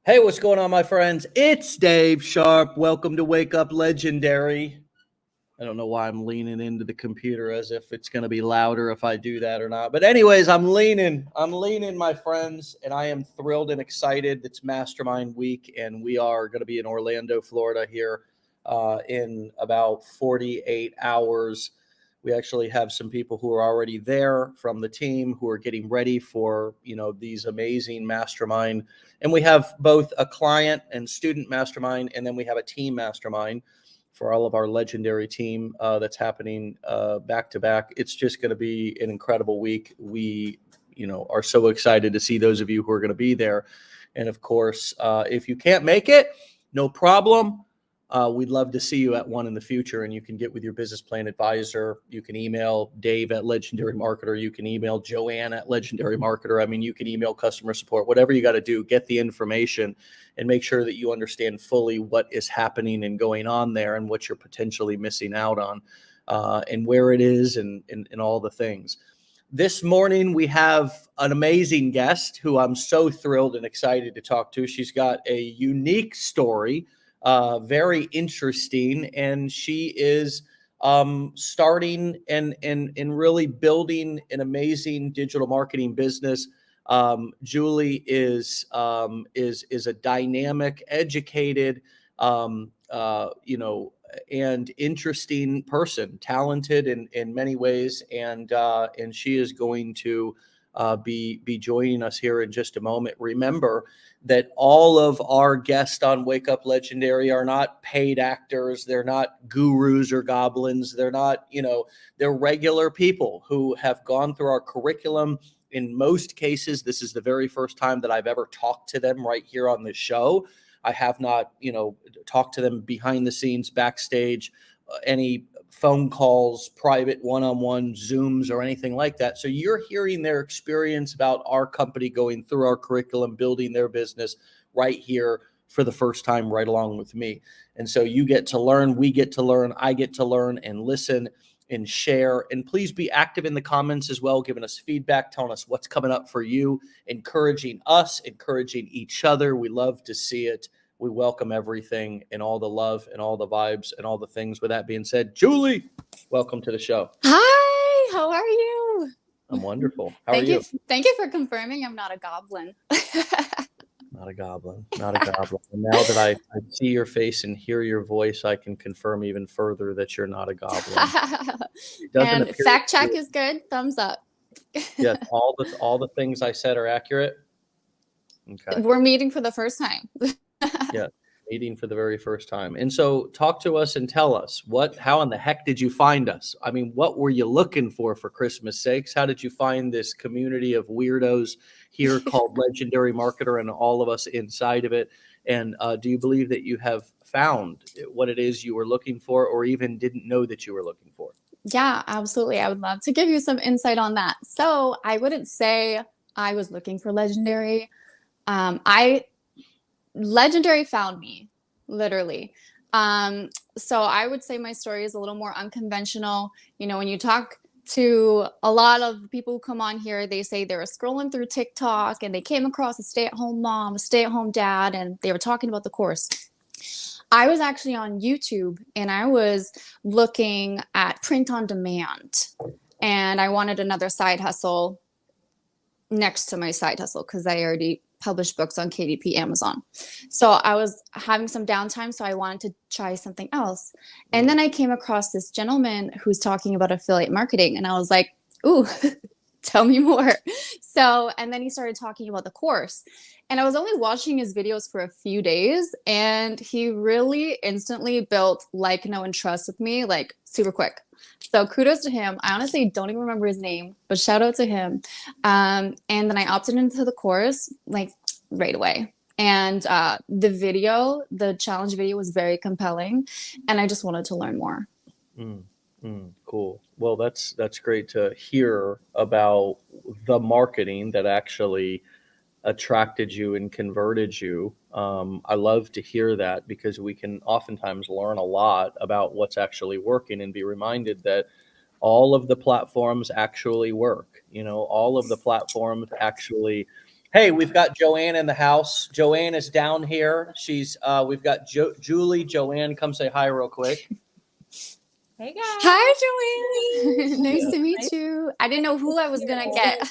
Hey, what's going on, my friends? It's Dave Sharpe. Welcome to Wake Up Legendary. I don't know why I'm leaning into the computer as if it's going to be louder if I do that or not. But anyways, I'm leaning, my friends, and I am thrilled and excited. It's Mastermind Week, and we are going to be in Orlando, Florida here in about 48 hours. We actually have some people who are already there from the team who are getting ready for, these amazing mastermind. And we have both a client and student mastermind, and then we have a team mastermind for all of our legendary team that's happening back to back. It's just going to be an incredible week. We, are so excited to see those of you who are going to be there. And of course, if you can't make it, no problem. We'd love to see you at one in the future, and you can get with your business plan advisor. You can email Dave at Legendary Marketer. You can email Joanne at Legendary Marketer. I mean, you can email customer support, whatever you got to do, get the information and make sure that you understand fully what is happening and going on there and what you're potentially missing out on and where it is and all the things. This morning, we have an amazing guest who I'm so thrilled and excited to talk to. She's got a unique story. Very interesting, and she is starting and really building an amazing digital marketing business. Julie is a dynamic, educated, and interesting person, talented in many ways, and she is going to be joining us here in just a moment. Remember that all of our guests on Wake Up Legendary are not paid actors. They're not gurus or goblins. They're not, they're regular people who have gone through our curriculum. In most cases, this is the very first time that I've ever talked to them right here on this show. I have not, talked to them behind the scenes, backstage, any phone calls, private one-on-one Zooms or anything like that. So you're hearing their experience about our company going through our curriculum, building their business right here for the first time, right along with me. And so you get to learn, we get to learn, I get to learn and listen and share. And please be active in the comments as well, giving us feedback, telling us what's coming up for you, encouraging us, encouraging each other. We love to see it. We welcome everything and all the love and all the vibes and all the things. With that being said, Julie, welcome to the show. Hi, how are you? I'm wonderful. How are you? Thank you for confirming I'm not a goblin. Not a goblin. Not a goblin. And now that I see your face and hear your voice, I can confirm even further that you're not a goblin. And fact check is good. Thumbs up. Yes, all the things I said are accurate. Okay. We're meeting for the first time. Yeah, meeting for the very first time. And so talk to us and tell us how in the heck did you find us? I mean, what were you looking for Christmas sakes? How did you find this community of weirdos here called Legendary Marketer and all of us inside of it? And do you believe that you have found what it is you were looking for or even didn't know that you were looking for? Yeah, absolutely. I would love to give you some insight on that. So I wouldn't say I was looking for Legendary. Legendary found me, literally. So I would say my story is a little more unconventional. When you talk to a lot of people who come on here, they say they were scrolling through TikTok and they came across a stay-at-home mom, a stay-at-home dad, and they were talking about the course. I was actually on YouTube and I was looking at print on demand, and I wanted another side hustle next to my side hustle because I already published books on KDP Amazon. So I was having some downtime, so I wanted to try something else. And then I came across this gentleman who's talking about affiliate marketing, and I was like, ooh, tell me more. So, and then he started talking about the course, and I was only watching his videos for a few days, and he really instantly built like, know, and trust with me, like super quick. So kudos to him. I honestly don't even remember his name, but shout out to him. And then I opted into the course like right away. And the challenge video was very compelling, and I just wanted to learn more. Cool. Well, that's great to hear about the marketing that actually attracted you and converted you. I love to hear that because we can oftentimes learn a lot about what's actually working and be reminded that all of the platforms actually work. All of the platforms actually Hey, we've got Joanne in the house. Joanne is down here. We've got Julie. Joanne, come say hi real quick. Hey guys. Hi, Joanne. Nice Yeah. to meet you. I didn't know who I was gonna get.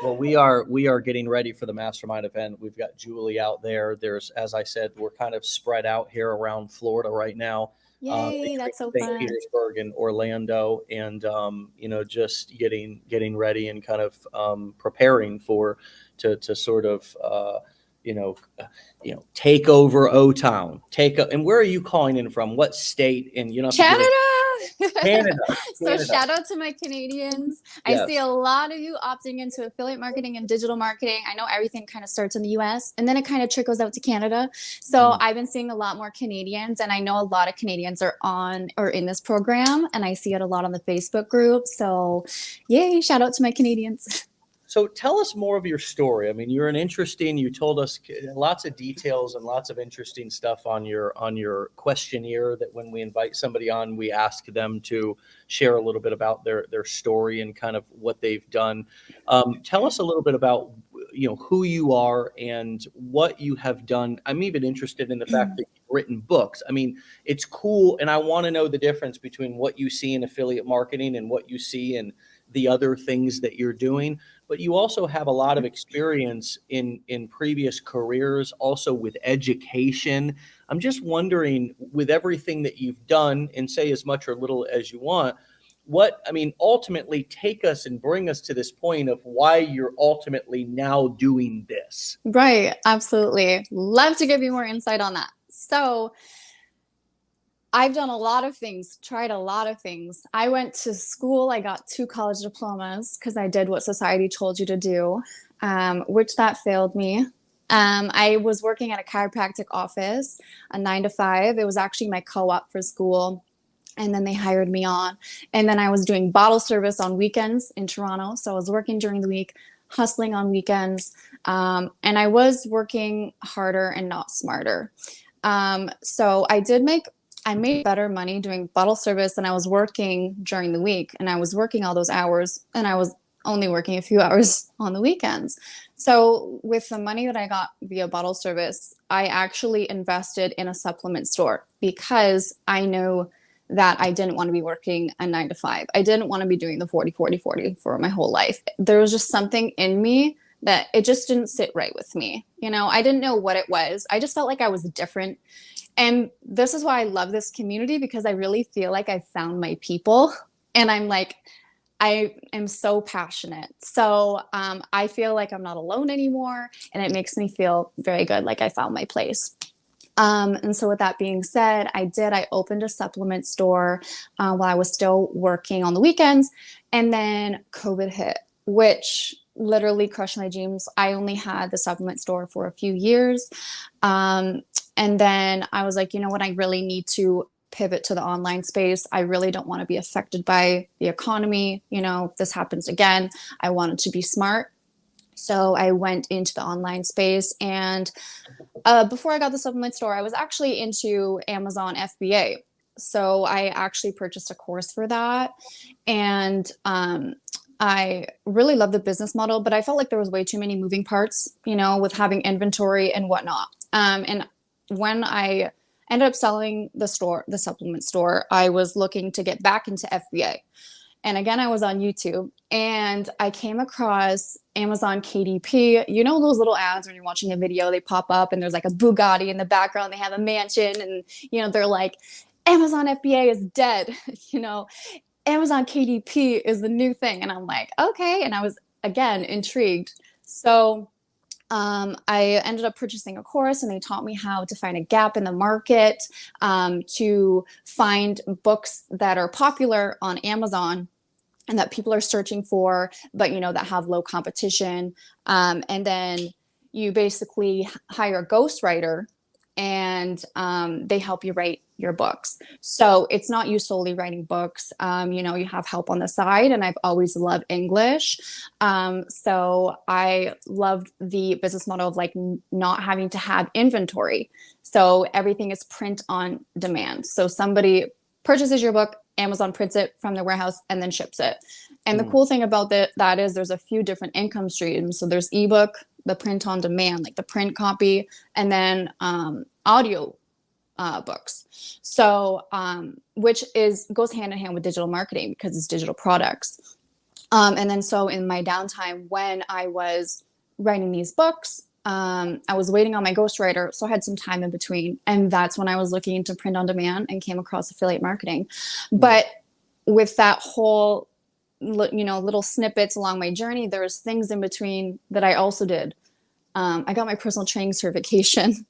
Well, we are getting ready for the mastermind event. We've got Julie out there. There's, as I said, we're kind of spread out here around Florida right now. Yay, Between that's so St. fun. Petersburg and Orlando, and just getting ready and kind of preparing to sort of you know take over O Town. And where are you calling in from? What state? And Canada. Canada. So shout out to my Canadians. Yes. I see a lot of you opting into affiliate marketing and digital marketing. I know everything kind of starts in the US and then it kind of trickles out to Canada. So I've been seeing a lot more Canadians, and I know a lot of Canadians are on or in this program, and I see it a lot on the Facebook group. So yay, shout out to my Canadians. So tell us more of your story. I mean, you told us lots of details and lots of interesting stuff on your questionnaire that when we invite somebody on, we ask them to share a little bit about their story and kind of what they've done. Tell us a little bit about, who you are and what you have done. I'm even interested in the fact that you've written books. I mean, it's cool. And I want to know the difference between what you see in affiliate marketing and what you see in the other things that you're doing. But you also have a lot of experience in previous careers, also with education. I'm just wondering, with everything that you've done, and say as much or little as you want, ultimately take us and bring us to this point of why you're ultimately now doing this. Right, absolutely. Love to give you more insight on that. So I've done a lot of things, tried a lot of things. I went to school. I got 2 college diplomas because I did what society told you to do, which that failed me. I was working at a chiropractic office, a 9 to 5. It was actually my co-op for school. And then they hired me on. And then I was doing bottle service on weekends in Toronto. So I was working during the week, hustling on weekends. And I was working harder and not smarter. So I made better money doing bottle service than I was working during the week. And I was working all those hours, and I was only working a few hours on the weekends. So with the money that I got via bottle service, I actually invested in a supplement store because I knew that I didn't want to be working a 9 to 5. I didn't want to be doing the 40 for my whole life. There was just something in me that it just didn't sit right with me. I didn't know what it was. I just felt like I was different. And this is why I love this community, because I really feel like I found my people, and I am so passionate. So I feel like I'm not alone anymore, and it makes me feel very good, like I found my place. And so with that being said, I opened a supplement store while I was still working on the weekends, and then COVID hit, which literally crushed my dreams. I only had the supplement store for a few years. And then I was like, you know what? I really need to pivot to the online space. I really don't want to be affected by the economy. If this happens again, I wanted to be smart. So I went into the online space. And before I got the supplement store, I was actually into Amazon FBA. So I actually purchased a course for that. And I really love the business model, but I felt like there was way too many moving parts, with having inventory and whatnot. And when I ended up selling the supplement store, I was looking to get back into FBA. And again, I was on YouTube, and I came across Amazon KDP. Those little ads when you're watching a video, they pop up and there's like a Bugatti in the background. They have a mansion, and they're like, Amazon FBA is dead. Amazon KDP is the new thing. And I'm like, okay. And I was, again, intrigued. So I ended up purchasing a course, and they taught me how to find a gap in the market, to find books that are popular on Amazon and that people are searching for, but that have low competition. And then you basically hire a ghostwriter, and they help you write your books. So it's not you solely writing books. You have help on the side, and I've always loved English. So I loved the business model of like not having to have inventory. So everything is print on demand. So somebody purchases your book, Amazon prints it from the warehouse and then ships it. And the cool thing about that is there's a few different income streams. So there's ebook, the print on demand, like the print copy, and then audio books. So which goes hand in hand with digital marketing because it's digital products. And then so in my downtime when I was writing these books, I was waiting on my ghostwriter, so I had some time in between, and that's when I was looking into print on demand and came across affiliate marketing. But with that whole, little snippets along my journey, there was things in between that I also did. I got my personal training certification.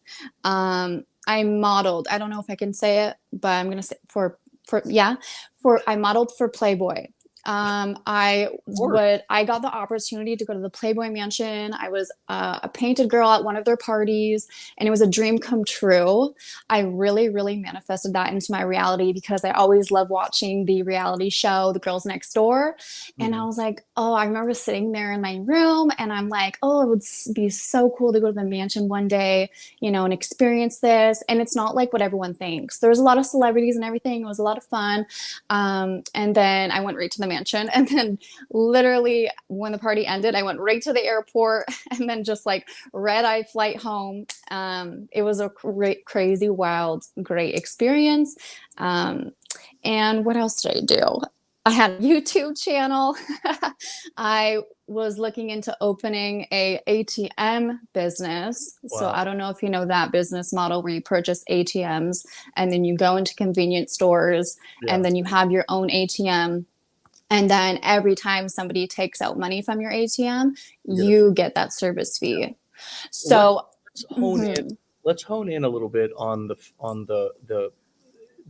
I modeled. I don't know if I can say it, but I'm gonna say I modeled for Playboy. I got the opportunity to go to the Playboy Mansion. I was a painted girl at one of their parties, and it was a dream come true. I really, really manifested that into my reality because I always loved watching the reality show, The Girls Next Door. And I was like, oh, I remember sitting there in my room and I'm like, oh, it would be so cool to go to the mansion one day, and experience this. And it's not like what everyone thinks. There's a lot of celebrities and everything. It was a lot of fun. And then I went right to the mansion, and then literally when the party ended, I went right to the airport and then just like red-eye flight home. It was a great, crazy, wild, great experience. And what else did I do? I had a YouTube channel. I was looking into opening a ATM business. Wow. So I don't know if you know that business model where you purchase ATMs and then you go into convenience stores and then you have your own ATM. And then every time somebody takes out money from your ATM, you get that service fee. So let's hone in a little bit on the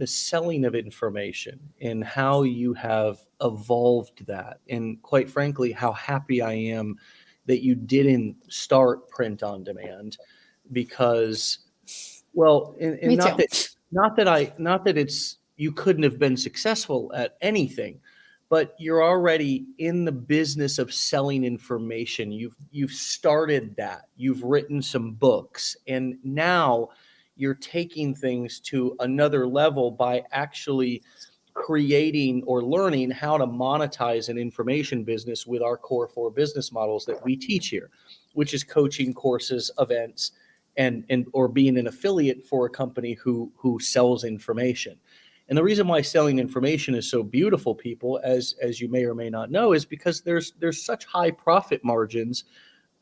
selling of information and how you have evolved that. And quite frankly, how happy I am that you didn't start print on demand because, well, and not that it's you couldn't have been successful at anything, but you're already in the business of selling information. You've started that. You've written some books, and now you're taking things to another level by actually creating or learning how to monetize an information business with our core 4 business models that we teach here, which is coaching, courses, events, and or being an affiliate for a company who sells information. And the reason why selling information is so beautiful, people, as you may or may not know, is because there's such high profit margins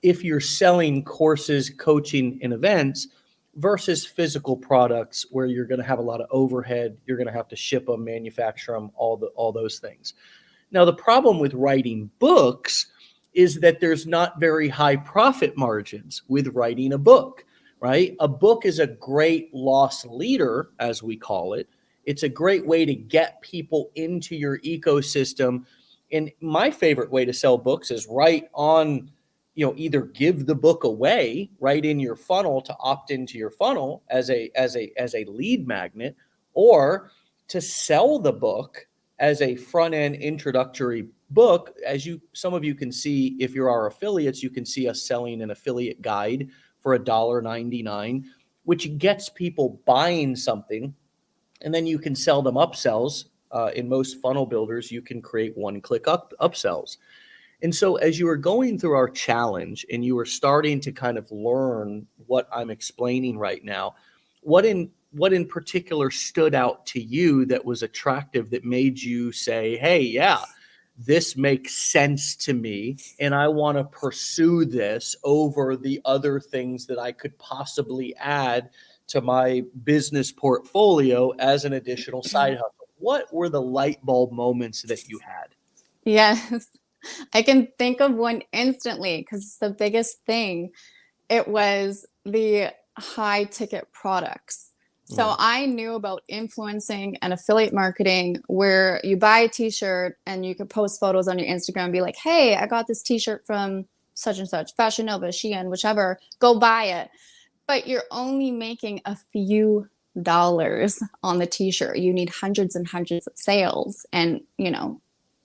if you're selling courses, coaching, and events versus physical products where you're going to have a lot of overhead, you're going to have to ship them, manufacture them, all those things. Now, the problem with writing books is that there's not very high profit margins with writing a book, right? A book is a great loss leader, as we call it. It's a great way to get people into your ecosystem. And my favorite way to sell books is right on, either give the book away right in your funnel to opt into your funnel as a lead magnet, or to sell the book as a front end introductory book. Some of you can see, if you're our affiliates, you can see us selling an affiliate guide for $1.99, which gets people buying something. And then you can sell them upsells. In most funnel builders, you can create one-click upsells. And so as you were going through our challenge and you were starting to kind of learn what I'm explaining right now, what in particular stood out to you that was attractive, that made you say, hey, yeah, this makes sense to me, and I want to pursue this over the other things that I could possibly add to my business portfolio as an additional side hustle? What were the light bulb moments that you had? Yes, I can think of one instantly because it's the biggest thing. It was the high ticket products. So I knew about influencing and affiliate marketing where you buy a t-shirt and you could post photos on your Instagram and be like, hey, I got this t-shirt from such and such, Fashion Nova, Shein, whichever, go buy it. But you're only making a few dollars on the t-shirt. You need hundreds and hundreds of sales and,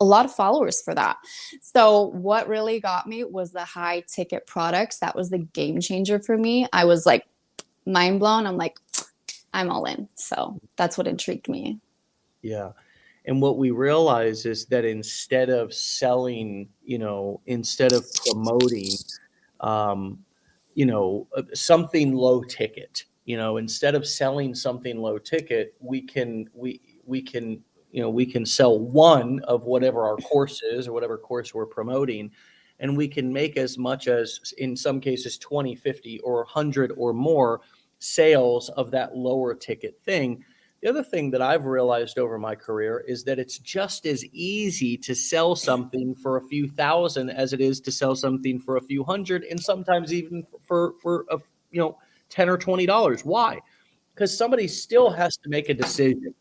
a lot of followers for that. So what really got me was the high ticket products. That was the game changer for me. I was like mind blown. I'm like, I'm all in. So that's what intrigued me. Yeah. And what we realize is that instead of selling, instead of promoting, um, something low ticket, instead of selling something low ticket, we can sell one of whatever our course is or whatever course we're promoting, and we can make as much as, in some cases, 20, 50, or 100 or more sales of that lower ticket thing. The other thing that I've realized over my career is that it's just as easy to sell something for a few thousand as it is to sell something for a few hundred, and sometimes even for $10 or $20. Why? Because somebody still has to make a decision.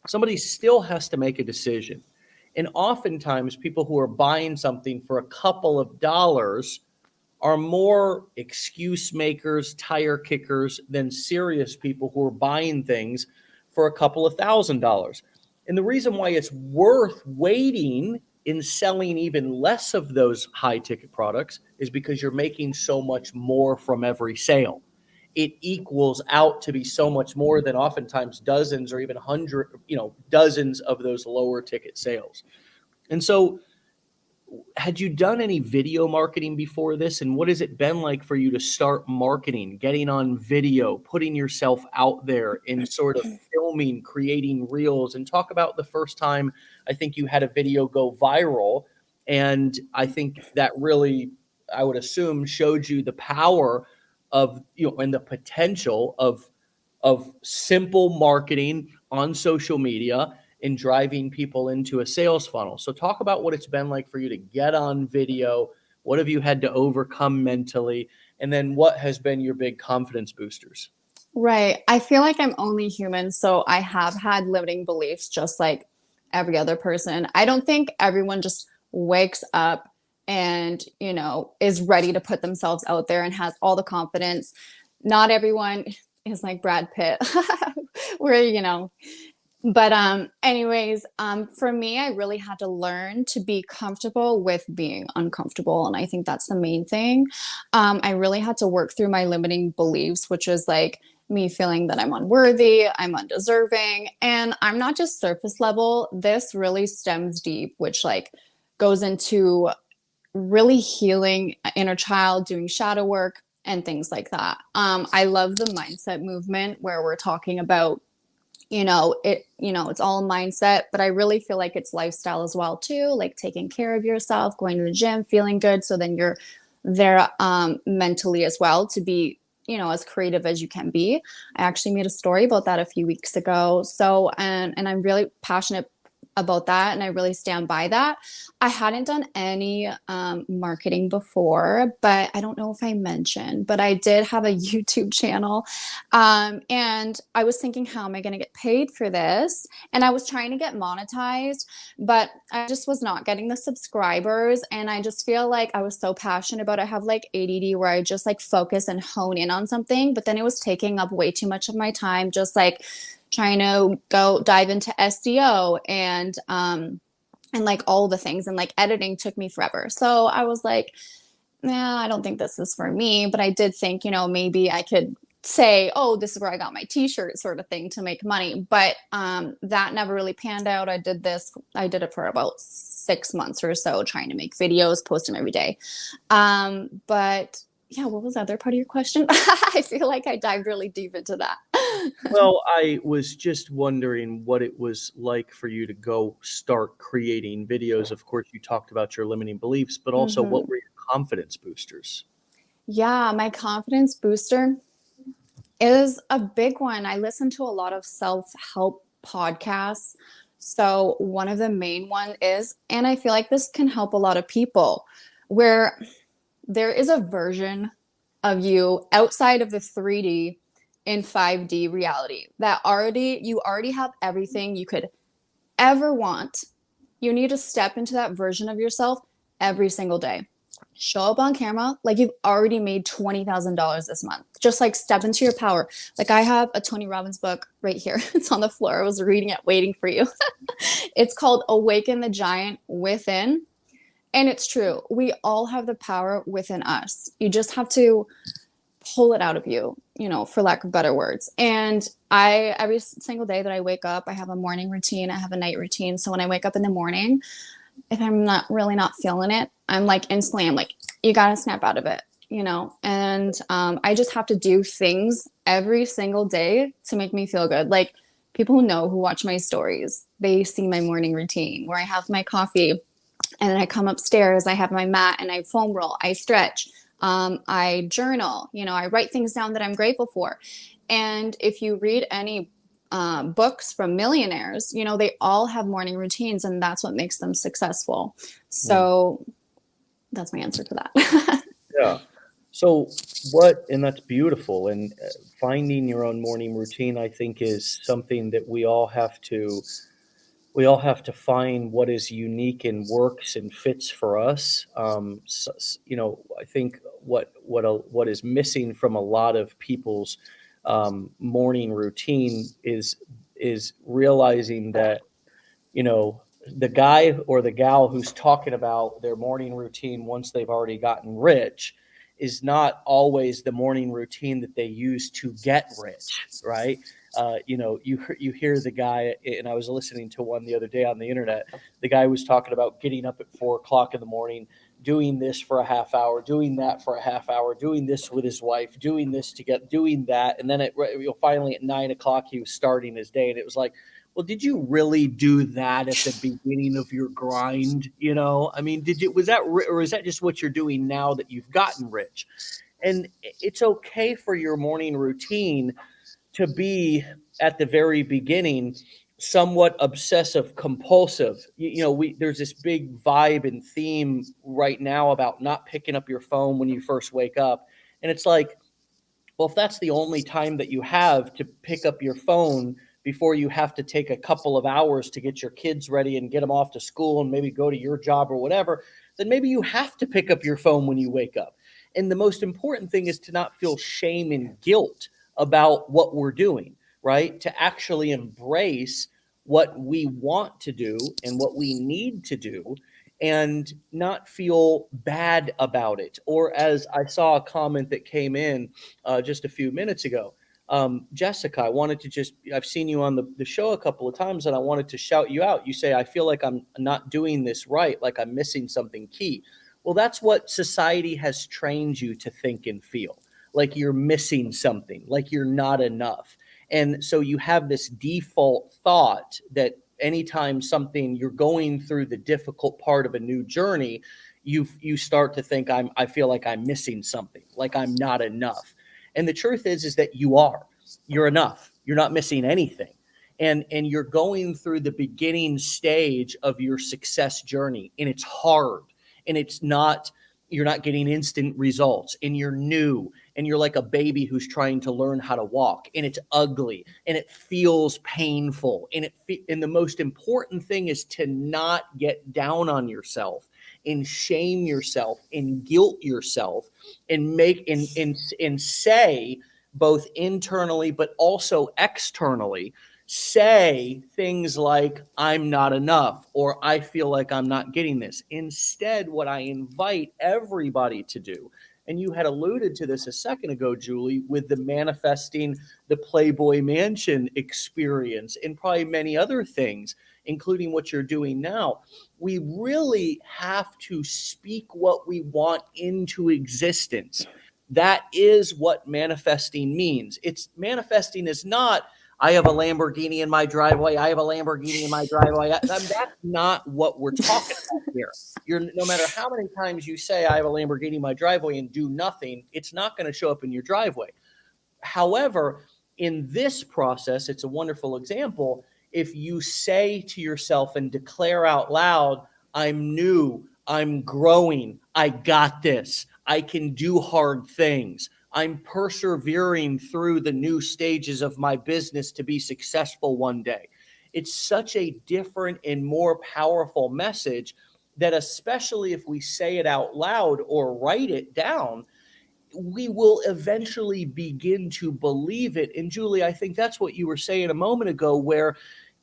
Somebody still has to make a decision. And oftentimes people who are buying something for a couple of dollars are more excuse makers, tire kickers than serious people who are buying things for a couple of $1,000s. And the reason why it's worth waiting in selling even less of those high ticket products is because you're making so much more from every sale. It equals out to be so much more than oftentimes dozens or even dozens of those lower ticket sales. And so, had you done any video marketing before this? And what has it been like for you to start marketing, getting on video, putting yourself out there in sort of filming, creating reels? And talk about the first time I think you had a video go viral. And I think that really, I would assume, showed you the power of, and the potential of simple marketing on social media in driving people into a sales funnel. So talk about what it's been like for you to get on video. What have you had to overcome mentally? And then what has been your big confidence boosters? Right. I feel like I'm only human, so I have had limiting beliefs just like every other person. I don't think everyone just wakes up and, is ready to put themselves out there and has all the confidence. Not everyone is like Brad Pitt, where, but anyways, for me, I really had to learn to be comfortable with being uncomfortable. And I think that's the main thing. I really had to work through my limiting beliefs, which is like me feeling that I'm unworthy, I'm undeserving, and I'm not just surface level. This really stems deep, which like goes into really healing inner child, doing shadow work and things like that. I love the mindset movement where we're talking about it's all mindset, but I really feel like it's lifestyle as well too, like taking care of yourself, going to the gym, feeling good, so then you're there mentally as well to be as creative as you can be. I actually made a story about that a few weeks ago, so and I'm really passionate about that, and I really stand by that. I hadn't done any marketing before, but I don't know if I mentioned, but I did have a YouTube channel, and I was thinking, how am I going to get paid for this? And I was trying to get monetized, but I just was not getting the subscribers, and I just feel like I was so passionate about it. I have like ADD where I just like focus and hone in on something, but then it was taking up way too much of my time, just like trying to go dive into SEO and like all the things, and like editing took me forever. So I was like, nah, I don't think this is for me. But I did think, maybe I could say, oh, this is where I got my t-shirt sort of thing to make money. But that never really panned out. I did it for about 6 months or so, trying to make videos, post them every day. But yeah, what was the other part of your question? I feel like I dived really deep into that. Well, I was just wondering what it was like for you to go start creating videos. Of course, you talked about your limiting beliefs, but also what were your confidence boosters? Yeah, my confidence booster is a big one. I listen to a lot of self-help podcasts. So one of the main one is, and I feel like this can help a lot of people, where there is a version of you outside of the 3D in 5D reality that you already have everything you could ever want. You need to step into that version of yourself every single day. Show up on camera like you've already made $20,000 this month. Just like step into your power. Like I have a Tony Robbins book right here. It's on the floor. I was reading it, waiting for you. It's called Awaken the Giant Within. And it's true. We all have the power within us. You just have to pull it out of you, for lack of better words. And every single day that I wake up, I have a morning routine, I have a night routine. So when I wake up in the morning, if I'm not feeling it, I'm like instantly, I'm like, you got to snap out of it, and I just have to do things every single day to make me feel good. Like people who watch my stories, they see my morning routine where I have my coffee and then I come upstairs, I have my mat and I foam roll, I stretch, I journal, I write things down that I'm grateful for. And if you read any books from millionaires, they all have morning routines, and that's what makes them successful. So that's my answer to that. Yeah. So and that's beautiful. And finding your own morning routine, I think, is something that we all have to find what is unique and works and fits for us. I think what is missing from a lot of people's morning routine is realizing that, the guy or the gal who's talking about their morning routine once they've already gotten rich is not always the morning routine that they use to get rich, right? You hear the guy, and I was listening to one the other day on the internet. The guy was talking about getting up at 4 o'clock in the morning, doing this for a half hour, doing that for a half hour, doing this with his wife, doing this doing that, and then finally at 9 o'clock he was starting his day, and it was like, well, did you really do that at the beginning of your grind? I mean, was that, or is that just what you're doing now that you've gotten rich? And it's okay for your morning routine to be at the very beginning somewhat obsessive compulsive. There's this big vibe and theme right now about not picking up your phone when you first wake up. And it's like, well, if that's the only time that you have to pick up your phone before you have to take a couple of hours to get your kids ready and get them off to school and maybe go to your job or whatever, then maybe you have to pick up your phone when you wake up. And the most important thing is to not feel shame and guilt about what we're doing, right? To actually embrace what we want to do and what we need to do, and not feel bad about it. Or, as I saw a comment that came in just a few minutes ago, Jessica, I've seen you on the show a couple of times, and I wanted to shout you out. You say, I feel like I'm not doing this right, like I'm missing something key. Well, that's what society has trained you to think and feel, like you're missing something, like you're not enough. And so you have this default thought that anytime you're going through the difficult part of a new journey, you start to think, I feel like I'm missing something, like I'm not enough. And the truth is that you're enough. You're not missing anything. And you're going through the beginning stage of your success journey, and it's hard, and you're not getting instant results, and you're new, and you're like a baby who's trying to learn how to walk, and it's ugly, and it feels painful, and the most important thing is to not get down on yourself and shame yourself and guilt yourself and and say, both internally but also externally, say things like, I'm not enough, or I feel like I'm not getting this. Instead, what I invite everybody to do, and you had alluded to this a second ago, Julie, with the manifesting the Playboy Mansion experience and probably many other things, including what you're doing now, we really have to speak what we want into existence. That is what manifesting means. Manifesting is not, I have a Lamborghini in my driveway, I have a Lamborghini in my driveway. That's not what we're talking about here. No matter how many times you say, I have a Lamborghini in my driveway, and do nothing, it's not going to show up in your driveway. However, in this process, it's a wonderful example. If you say to yourself and declare out loud, I'm new, I'm growing, I got this, I can do hard things, I'm persevering through the new stages of my business to be successful one day. It's such a different and more powerful message that, especially if we say it out loud or write it down, we will eventually begin to believe it. And Julie, I think that's what you were saying a moment ago, where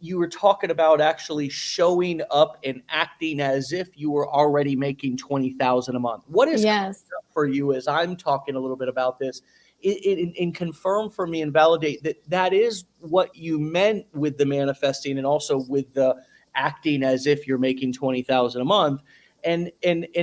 you were talking about actually showing up and acting as if you were already making $20,000 a month. What is Yes. for you, as I'm talking a little bit about this, and confirm for me and validate that that is what you meant with the manifesting and also with the acting as if you're making 20,000 a month. And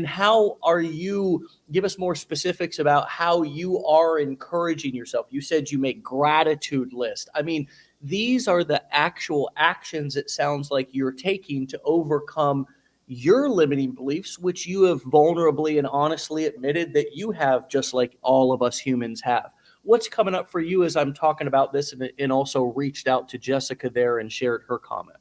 how are you, give us more specifics about how you are encouraging yourself. You said you make gratitude list. I mean, these are the actual actions it sounds like you're taking to overcome your limiting beliefs, which you have vulnerably and honestly admitted that you have, just like all of us humans have. What's coming up for you as I'm talking about this, and also reached out to Jessica there and shared her comment?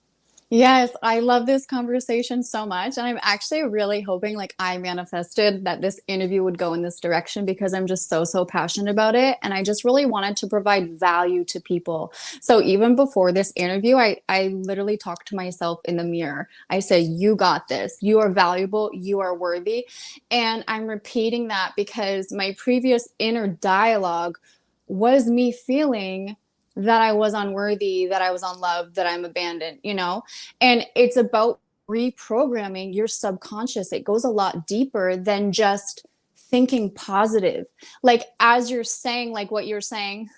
Yes, I love this conversation so much. And I'm actually really hoping, like, I manifested that this interview would go in this direction because I'm just so passionate about it. And I just really wanted to provide value to people. So even before this interview, I literally talked to myself in the mirror. I said, you got this. You are valuable. You are worthy. And I'm repeating that because my previous inner dialogue was me feeling that I was unworthy, that I was unloved, that I'm abandoned, you know? And it's about reprogramming your subconscious. It goes a lot deeper than just thinking positive. Like, as you're saying, like what you're saying,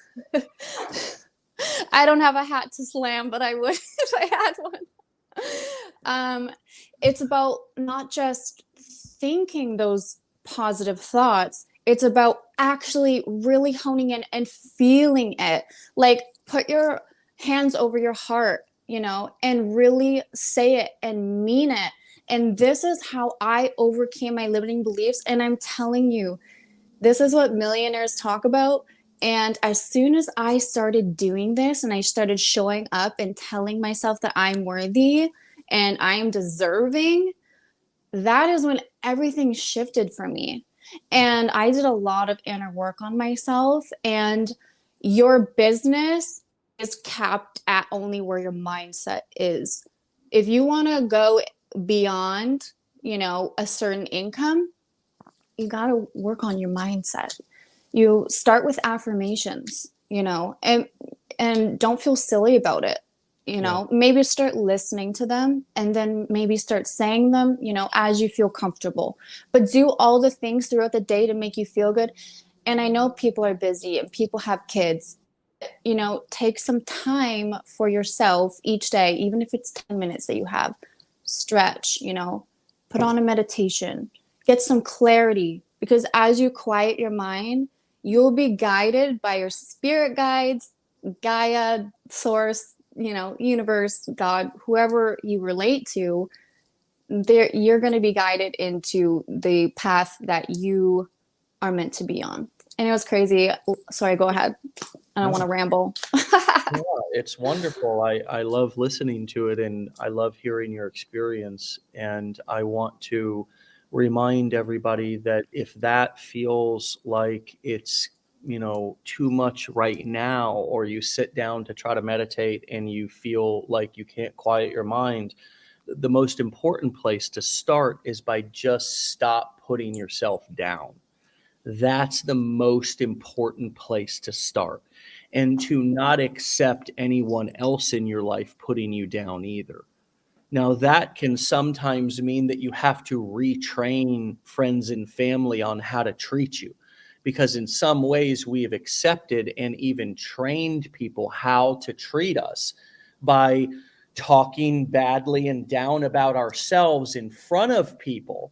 I don't have a hat to slam, but I would if I had one. It's about not just thinking those positive thoughts. It's about actually really honing in and feeling it. Like, put your hands over your heart, you know, and really say it and mean it. And this is how I overcame my limiting beliefs. And I'm telling you, this is what millionaires talk about. And as soon as I started doing this and I started showing up and telling myself that I'm worthy and I'm deserving, that is when everything shifted for me. And I did a lot of inner work on myself. And your business is capped at only where your mindset is. If you want to go beyond, you know, a certain income, you got to work on your mindset. You start with affirmations, you know, and don't feel silly about it. You know, maybe start listening to them and then maybe start saying them, you know, as you feel comfortable. But do all the things throughout the day to make you feel good. And I know people are busy and people have kids. You know, take some time for yourself each day, even if it's 10 minutes that you have. Stretch, you know, put on a meditation, get some clarity. Because as you quiet your mind, you'll be guided by your spirit guides, Gaia, source, you know, universe, God, whoever you relate to. There, you're going to be guided into the path that you are meant to be on. And it was crazy. Sorry, go ahead. I don't want to ramble. Yeah, it's wonderful. I love listening to it, and I love hearing your experience. And I want to remind everybody that if that feels like it's, you know, too much right now, or you sit down to try to meditate and you feel like you can't quiet your mind, the most important place to start is by just stop putting yourself down. That's the most important place to start. And to not accept anyone else in your life putting you down either. Now, that can sometimes mean that you have to retrain friends and family on how to treat you, because in some ways we have accepted and even trained people how to treat us by talking badly and down about ourselves in front of people.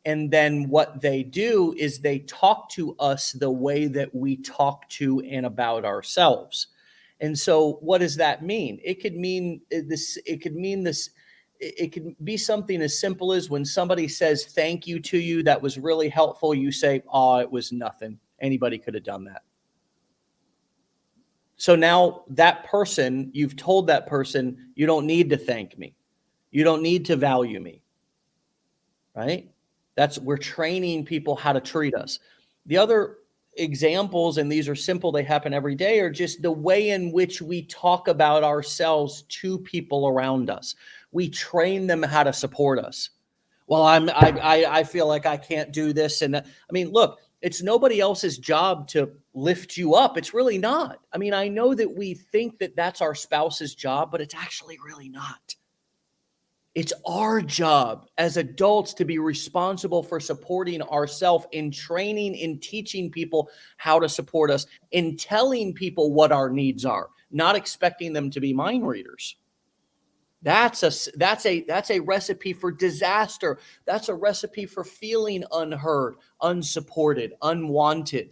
And then what they do is they talk to us the way that we talk to and about ourselves. And so what does that mean? It could mean this, it could mean this, it could be something as simple as when somebody says thank you to you, that was really helpful, you say, oh, it was nothing. Anybody could have done that. So now that person, you've told that person, you don't need to thank me. You don't need to value me. Right? We're training people how to treat us. The other examples, and these are simple, they happen every day, are just the way in which we talk about ourselves to people around us. We train them how to support us. Well, I feel like I can't do this. And I mean, look, it's nobody else's job to lift you up. It's really not. I mean, I know that we think that that's our spouse's job, but it's actually really not. It's our job as adults to be responsible for supporting ourselves in training, in teaching people how to support us, in telling people what our needs are, not expecting them to be mind readers. That's a recipe for disaster. That's a recipe for feeling unheard, unsupported, unwanted.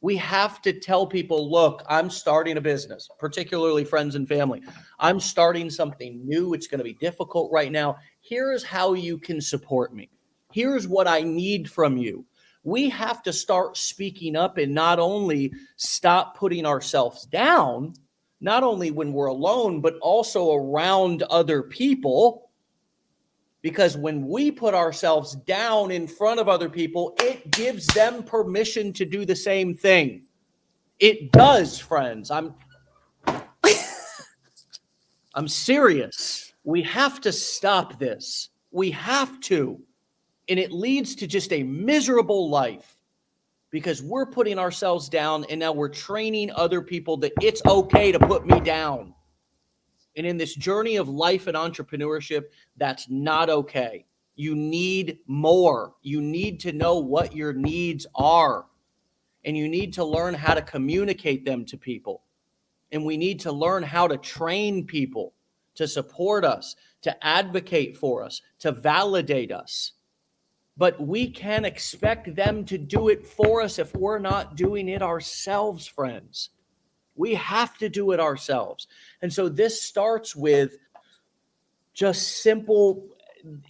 We have to tell people, look, I'm starting a business, particularly friends and family. I'm starting something new. It's going to be difficult right now. Here's how you can support me. Here's what I need from you. We have to start speaking up and not only stop putting ourselves down, not only when we're alone, but also around other people. Because when we put ourselves down in front of other people, it gives them permission to do the same thing. It does, friends. I'm serious. We have to stop this. We have to. And it leads to just a miserable life because we're putting ourselves down and now we're training other people that it's okay to put me down. And in this journey of life and entrepreneurship, that's not okay. You need more. You need to know what your needs are. And you need to learn how to communicate them to people. And we need to learn how to train people to support us, to advocate for us, to validate us. But we can't expect them to do it for us if we're not doing it ourselves, friends. We have to do it ourselves. And so this starts with just simple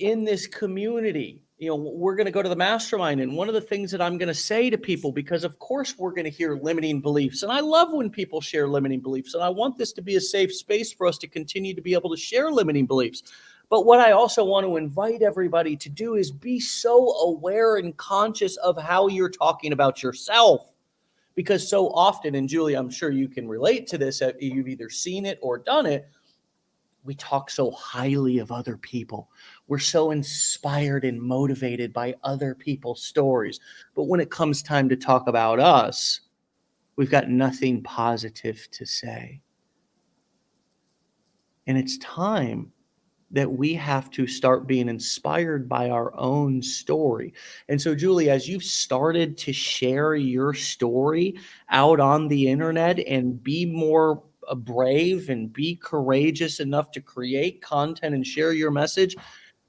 in this community. You know, we're going to go to the mastermind. And one of the things that I'm going to say to people, because of course we're going to hear limiting beliefs. And I love when people share limiting beliefs. And I want this to be a safe space for us to continue to be able to share limiting beliefs. But what I also want to invite everybody to do is be so aware and conscious of how you're talking about yourself. Because so often, and Julie, I'm sure you can relate to this, you've either seen it or done it, we talk so highly of other people. We're so inspired and motivated by other people's stories. But when it comes time to talk about us, we've got nothing positive to say. And it's time that we have to start being inspired by our own story. And so, Julie, as you've started to share your story out on the internet and be more brave and be courageous enough to create content and share your message,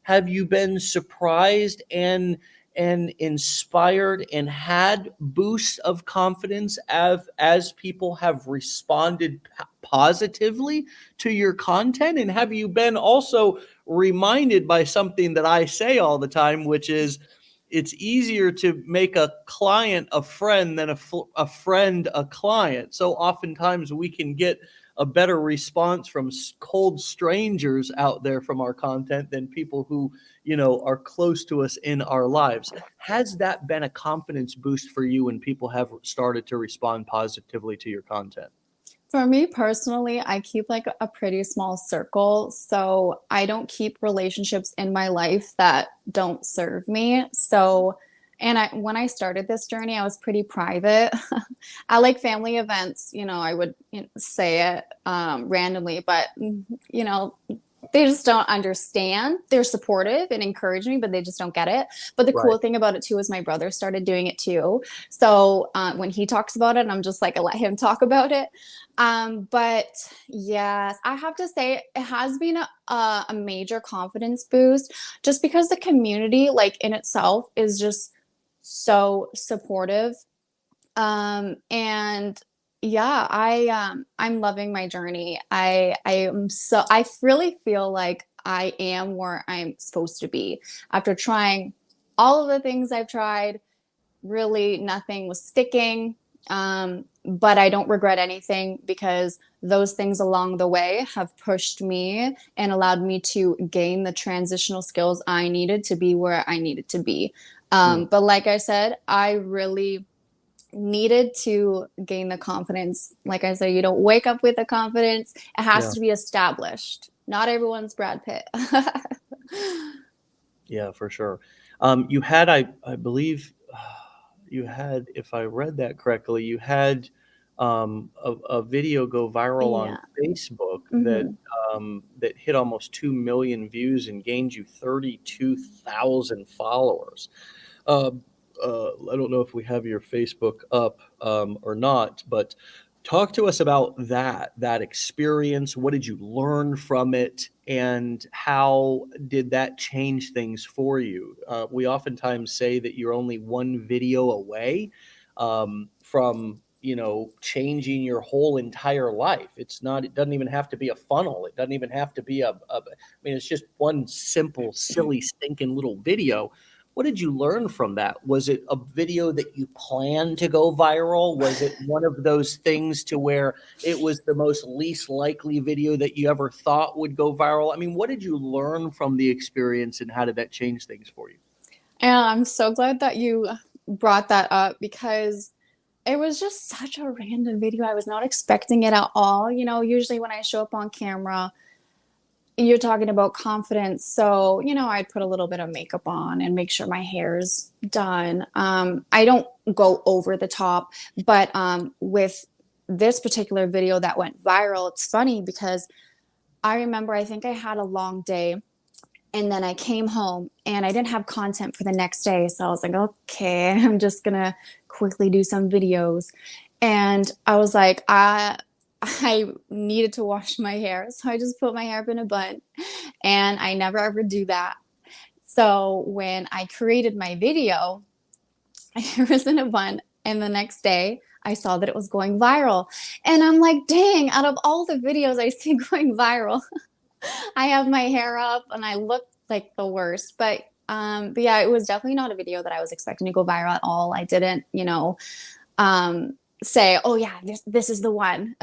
have you been surprised and inspired and had boosts of confidence as people have responded positively to your content? And have you been also reminded by something that I say all the time, which is it's easier to make a client a friend than a friend a client. So oftentimes we can get a better response from cold strangers out there from our content than people who, you know, are close to us in our lives. Has that been a confidence boost for you when people have started to respond positively to your content? For me personally, I keep like a pretty small circle. So I don't keep relationships in my life that don't serve me. So, when I started this journey, I was pretty private. I like family events, you know, I would say it randomly, but you know, they just don't understand. They're supportive and encourage me, but they just don't get it. But the cool thing about it too is my brother started doing it too. So when he talks about it, I'm just like, I let him talk about it. But yes, I have to say it has been a major confidence boost just because the community, like in itself, is just so supportive. And yeah, I'm loving my journey. I really feel like I am where I'm supposed to be after trying all of the things I've tried. Really, nothing was sticking. But I don't regret anything because those things along the way have pushed me and allowed me to gain the transitional skills I needed to be where I needed to be. But like I said, I really needed to gain the confidence. Like I said, you don't wake up with the confidence. It has to be established. Not everyone's Brad Pitt. Yeah, for sure. You had, I believe, you had, if I read that correctly, you had a video go viral on Yeah. Facebook Mhm. that hit almost 2 million views and gained you 32,000 followers. Uh, I don't know if we have your Facebook up or not, but talk to us about that experience. What did you learn from it, and how did that change things for you? We oftentimes say that you're only one video away from changing your whole entire life. It's not. It doesn't even have to be a funnel. It doesn't even have to be I mean, it's just one simple, silly, stinking little video. What did you learn from that? Was it a video that you planned to go viral? Was it one of those things to where it was the most least likely video that you ever thought would go viral? I mean, what did you learn from the experience, and how did that change things for you? And I'm so glad that you brought that up because it was just such a random video. I was not expecting it at all. Usually when I show up on camera, you're talking about confidence. So, I'd put a little bit of makeup on and make sure my hair's done. I don't go over the top, but with this particular video that went viral, it's funny because I remember I think I had a long day and then I came home and I didn't have content for the next day. So I was like, okay, I'm just gonna quickly do some videos. And I was like, I needed to wash my hair. So I just put my hair up in a bun and I never ever do that. So when I created my video, my hair was in a bun and the next day I saw that it was going viral. And I'm like, dang, out of all the videos I see going viral, I have my hair up and I look like the worst. But yeah, it was definitely not a video that I was expecting to go viral at all. I didn't, say, oh yeah, this is the one.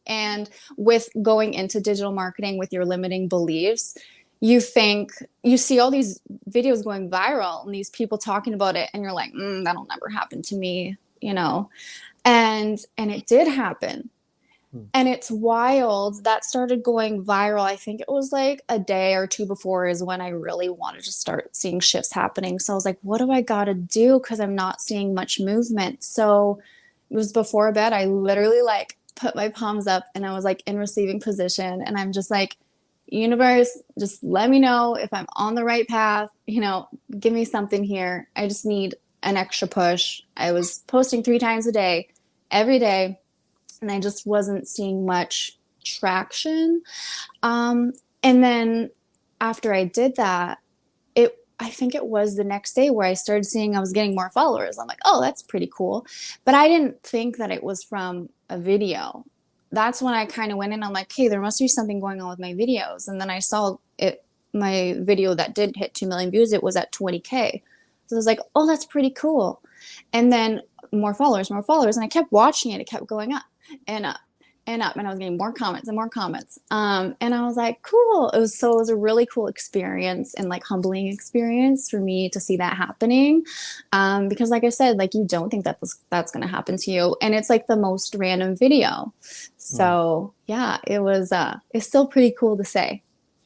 And with going into digital marketing with your limiting beliefs, you see all these videos going viral and these people talking about it, and you're like, that'll never happen to me, and it did happen. And it's wild that started going viral. I think it was like a day or two before is when I really wanted to start seeing shifts happening. So I was like, what do I got to do? Because I'm not seeing much movement. So it was before bed. I literally like put my palms up and I was like in receiving position. And I'm just like, universe, just let me know if I'm on the right path. Give me something here. I just need an extra push. I was posting 3 times a day, every day, and I just wasn't seeing much traction. And then after I did that, I think it was the next day where I started seeing I was getting more followers. I'm like, oh, that's pretty cool. But I didn't think that it was from a video. That's when I kind of went in. I'm like, hey, there must be something going on with my videos. And then I saw my video that did hit 2 million views, it was at 20K. So I was like, oh, that's pretty cool. And then more followers. And I kept watching it. It kept going up and up and up, and I was getting more comments and more comments. And I was like, cool. It was a really cool experience and like humbling experience for me to see that happening. Because like I said, like you don't think that's going to happen to you. And it's like the most random video. So yeah, it's still pretty cool to say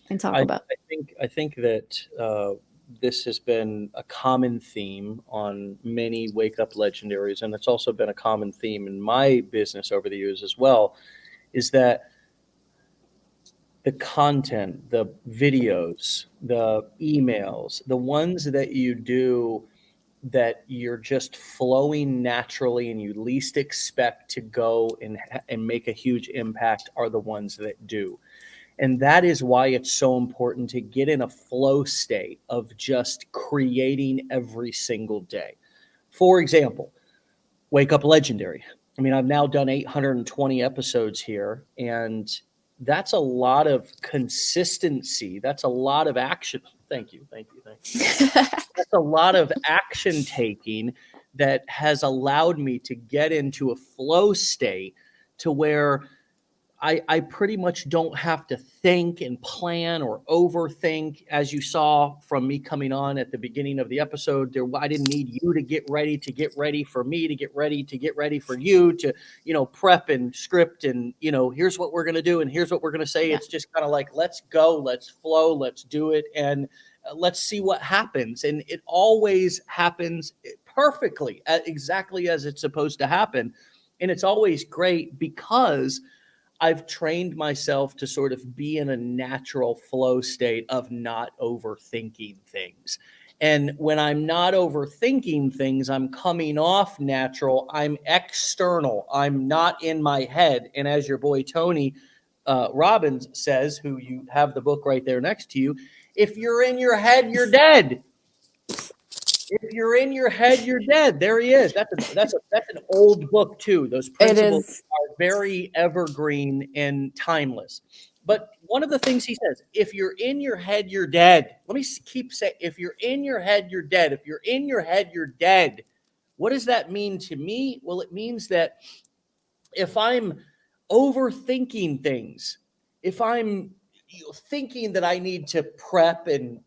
and talk about. I think that this has been a common theme on many Wake Up Legendaries, and it's also been a common theme in my business over the years as well, is that the content, the videos, the emails, the ones that you do that you're just flowing naturally and you least expect to go and make a huge impact are the ones that do. And that is why it's so important to get in a flow state of just creating every single day. For example, Wake Up Legendary. I mean, I've now done 820 episodes here, and that's a lot of consistency. That's a lot of action. Thank you. That's a lot of action taking that has allowed me to get into a flow state to where I pretty much don't have to think and plan or overthink. As you saw from me coming on at the beginning of the episode, I didn't need you to get ready for me, to get ready for you to, prep and script and, here's what we're going to do and here's what we're going to say. Yeah. It's just kind of like, let's go, let's flow, let's do it. And let's see what happens. And it always happens perfectly, exactly as it's supposed to happen. And it's always great because I've trained myself to sort of be in a natural flow state of not overthinking things. And when I'm not overthinking things, I'm coming off natural. I'm external. I'm not in my head. And as your boy Tony Robbins says, who you have the book right there next to you, if you're in your head, you're dead. If you're in your head, you're dead. There he is. That's an old book too. Those principles are very evergreen and timeless. But one of the things he says, if you're in your head, you're dead. Let me keep saying, if you're in your head, you're dead. If you're in your head, you're dead. What does that mean to me? Well, it means that if I'm overthinking things, if I'm thinking that I need to prep and,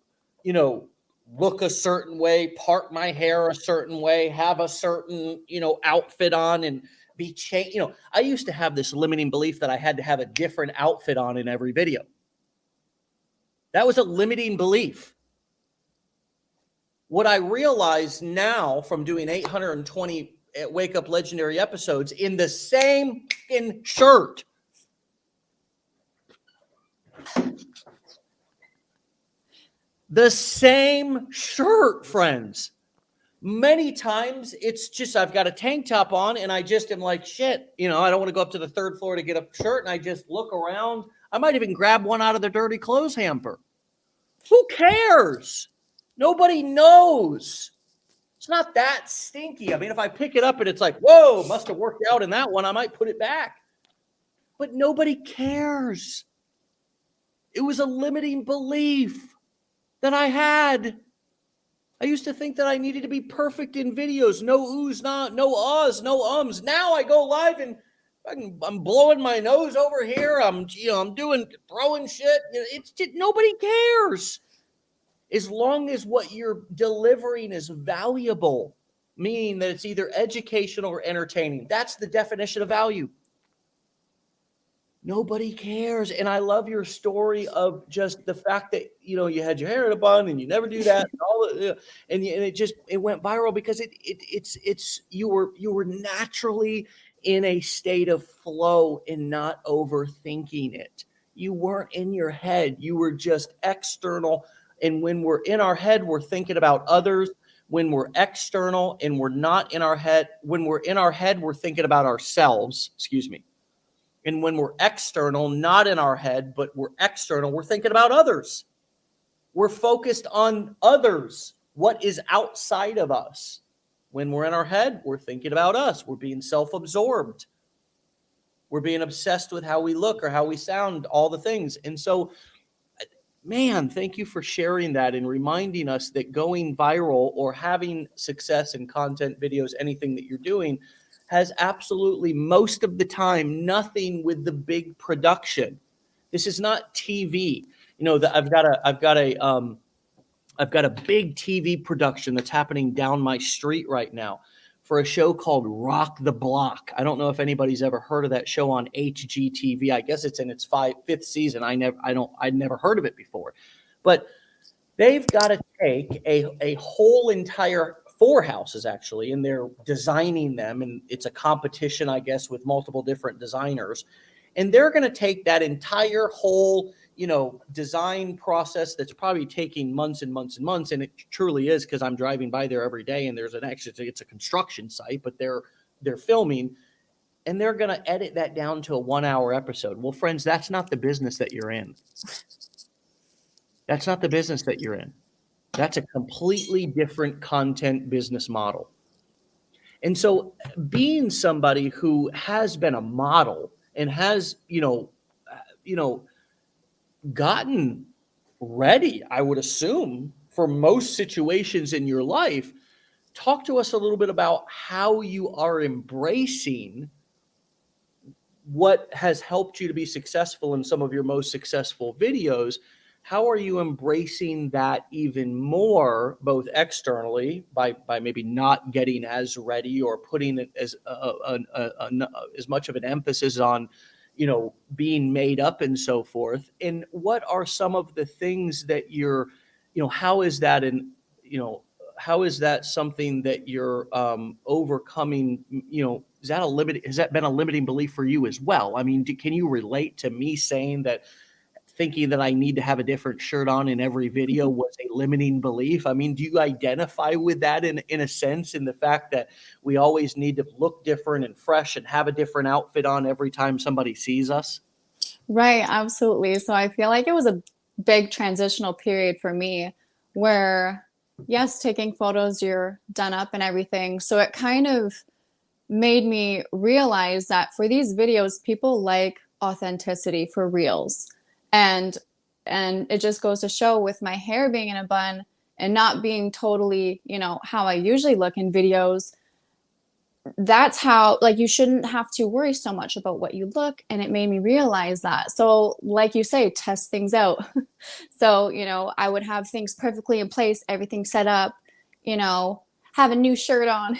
look a certain way, part my hair a certain way, have a certain, outfit on and be changed. I used to have this limiting belief that I had to have a different outfit on in every video. That was a limiting belief. What I realize now from doing 820 Wake Up Legendary episodes in the same shirt. The same shirt, friends. Many times it's just I've got a tank top on and I just am like, shit, I don't want to go up to the third floor to get a shirt, and I just look around. I might even grab one out of the dirty clothes hamper. Who cares? Nobody knows. It's not that stinky. I mean, if I pick it up and it's like, whoa, must have worked out in that one, I might put it back. But nobody cares. It was a limiting belief that I had. I used to think that I needed to be perfect in videos. No oohs, no ahs, no ums. Now I go live and I'm blowing my nose over here. I'm throwing shit. It's just, nobody cares. As long as what you're delivering is valuable, meaning that it's either educational or entertaining. That's the definition of value. Nobody cares. And I love your story of just the fact that, you had your hair in a bun and you never do that. And it went viral because you were naturally in a state of flow and not overthinking it. You weren't in your head. You were just external. And when we're in our head, we're thinking about others. When we're external and we're not in our head, when we're in our head, we're thinking about ourselves. Excuse me. And when we're external, not in our head, but we're external, we're thinking about others. We're focused on others, what is outside of us. When we're in our head, we're thinking about us. We're being self-absorbed. We're being obsessed with how we look or how we sound, all the things. And so, man, thank you for sharing that and reminding us that going viral or having success in content, videos, anything that you're doing has absolutely most of the time nothing with the big production. This is not TV. I've got a big TV production that's happening down my street right now for a show called Rock the Block. I don't know if anybody's ever heard of that show on HGTV. I guess it's in its fifth season. I'd never heard of it before, but they've got to take a whole entire 4 houses actually, and they're designing them, and it's a competition, I guess, with multiple different designers, and they're going to take that entire whole, design process that's probably taking months and months and months, and it truly is because I'm driving by there every day, and it's a construction site, but they're filming, and they're going to edit that down to a 1-hour episode. Well, friends, that's not the business that you're in. That's not the business that you're in. That's a completely different content business model. And so being somebody who has been a model and has, gotten ready, I would assume, for most situations in your life, talk to us a little bit about how you are embracing what has helped you to be successful in some of your most successful videos. How are you embracing that even more, both externally by maybe not getting as ready or putting it as much of an emphasis on, being made up and so forth? And what are some of the things that you're, how is that how is that something that you're overcoming? Is that has that been a limiting belief for you as well? I mean, can you relate to me saying that thinking that I need to have a different shirt on in every video was a limiting belief? I mean, do you identify with that in a sense, in the fact that we always need to look different and fresh and have a different outfit on every time somebody sees us? Right, absolutely. So I feel like it was a big transitional period for me where, yes, taking photos, you're done up and everything. So it kind of made me realize that for these videos, people like authenticity for reels. And it just goes to show, with my hair being in a bun and not being totally, how I usually look in videos, that's how, like, you shouldn't have to worry so much about what you look. And it made me realize that. So like you say, test things out. So, I would have things perfectly in place, everything set up, have a new shirt on,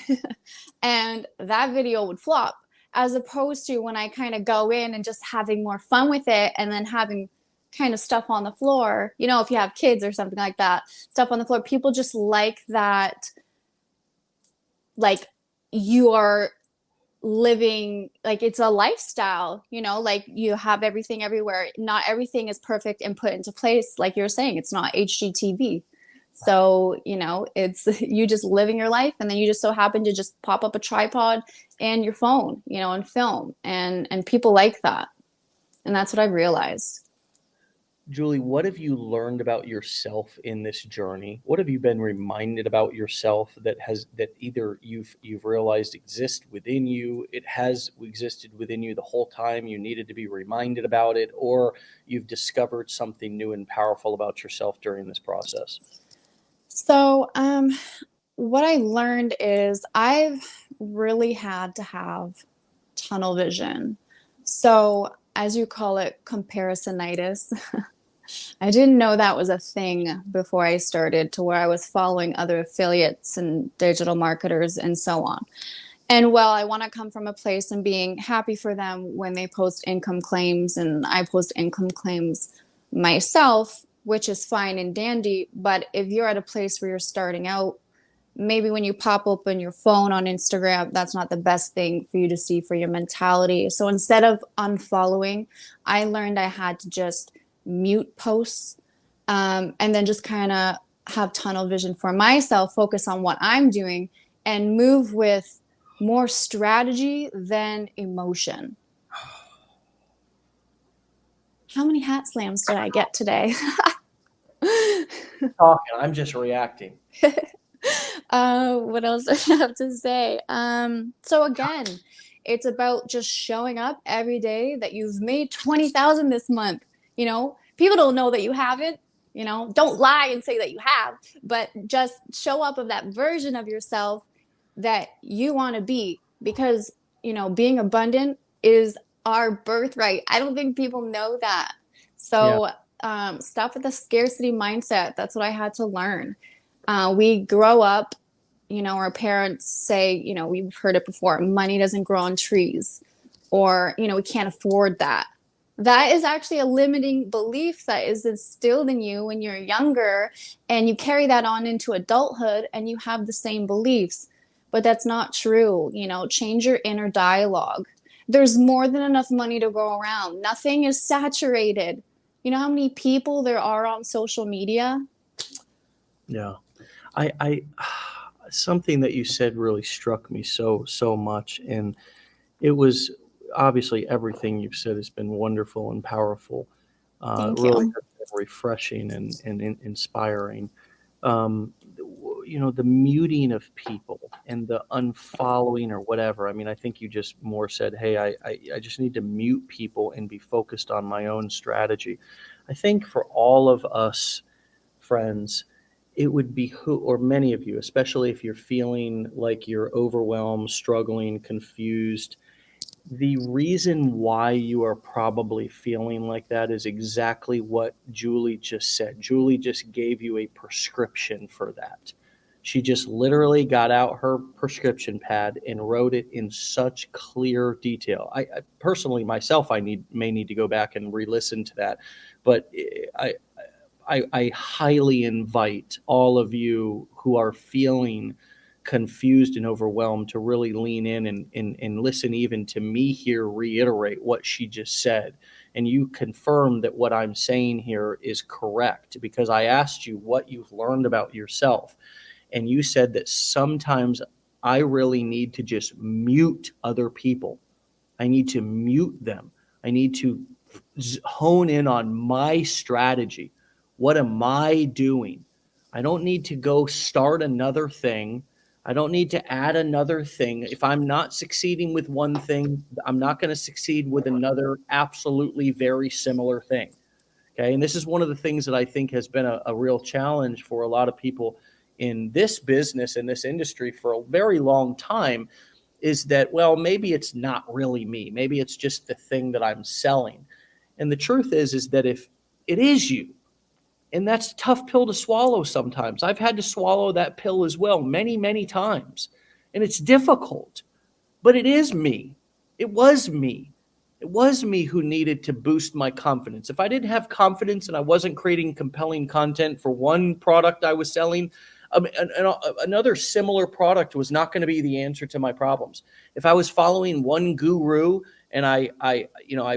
and that video would flop, as opposed to when I kind of go in and just having more fun with it, and then having kind of stuff on the floor, if you have kids or something like that, stuff on the floor, people just like that, like, you are living, like, it's a lifestyle, like, you have everything everywhere. Not everything is perfect and put into place. Like you're saying, it's not HGTV. So, it's you just living your life, and then you just so happen to just pop up a tripod and your phone, and film, and people like that. And that's what I've realized. Julie, what have you learned about yourself in this journey? What have you been reminded about yourself that either you've realized exists within you, it has existed within you the whole time, you needed to be reminded about it, or you've discovered something new and powerful about yourself during this process? So, what I learned is I've really had to have tunnel vision. So, as you call it, comparisonitis. I didn't know that was a thing before I started, to where I was following other affiliates and digital marketers and so on. And while I want to come from a place and being happy for them when they post income claims, and I post income claims myself, which is fine and dandy. But if you're at a place where you're starting out, maybe when you pop open your phone on Instagram, that's not the best thing for you to see for your mentality. So instead of unfollowing, I learned I had to just mute posts, and then just kind of have tunnel vision for myself, focus on what I'm doing, and move with more strategy than emotion. How many hat slams did I get today? Talking, I'm just reacting. What else do I have to say? So again, it's about just showing up every day that you've made 20,000 this month. People don't know that you haven't. Don't lie and say that you have, but just show up of that version of yourself that you want to be, because being abundant is our birthright. I don't think people know that. So stop with the scarcity mindset. That's what I had to learn. We grow up, our parents say, we've heard it before, money doesn't grow on trees, or, we can't afford that. That is actually a limiting belief that is instilled in you when you're younger, and you carry that on into adulthood and you have the same beliefs. But that's not true. Change your inner dialogue. There's more than enough money to go around. Nothing is saturated. You know how many people there are on social media? Yeah. I something that you said really struck me so much, and it was obviously everything you've said has been wonderful and powerful. Thank Really you. refreshing and inspiring. The muting of people and the unfollowing or whatever. I mean, I think you just more said, hey, I just need to mute people and be focused on my own strategy. I think for all of us, friends, it would behoove, or many of you, especially if you're feeling like you're overwhelmed, struggling, confused, the reason why you are probably feeling like that is exactly what Julie just said. Julie just gave you a prescription for that. She just literally got out her prescription pad and wrote it in such clear detail. I personally, myself, may need to go back and re-listen to that, but I highly invite all of you who are feeling confused and overwhelmed to really lean in and listen even to me here reiterate what she just said. And you confirm that what I'm saying here is correct, because I asked you what you've learned about yourself. And you said that sometimes I really need to just mute other people. I need to mute them. I need to hone in on my strategy. What am I doing? I don't need to go start another thing. I don't need to add another thing. If I'm not succeeding with one thing, I'm not going to succeed with another absolutely very similar thing. Okay. And this is one of the things that I think has been a real challenge for a lot of people in this business, in this industry for a very long time, is that, well, maybe it's not really me. Maybe it's just the thing that I'm selling. And the truth is that if it is you, and that's a tough pill to swallow sometimes. I've had to swallow that pill as well many, many times. And it's difficult, but it is me. It was me. It was me who needed to boost my confidence. If I didn't have confidence and I wasn't creating compelling content for one product I was selling, another similar product was not going to be the answer to my problems. If I was following one guru and I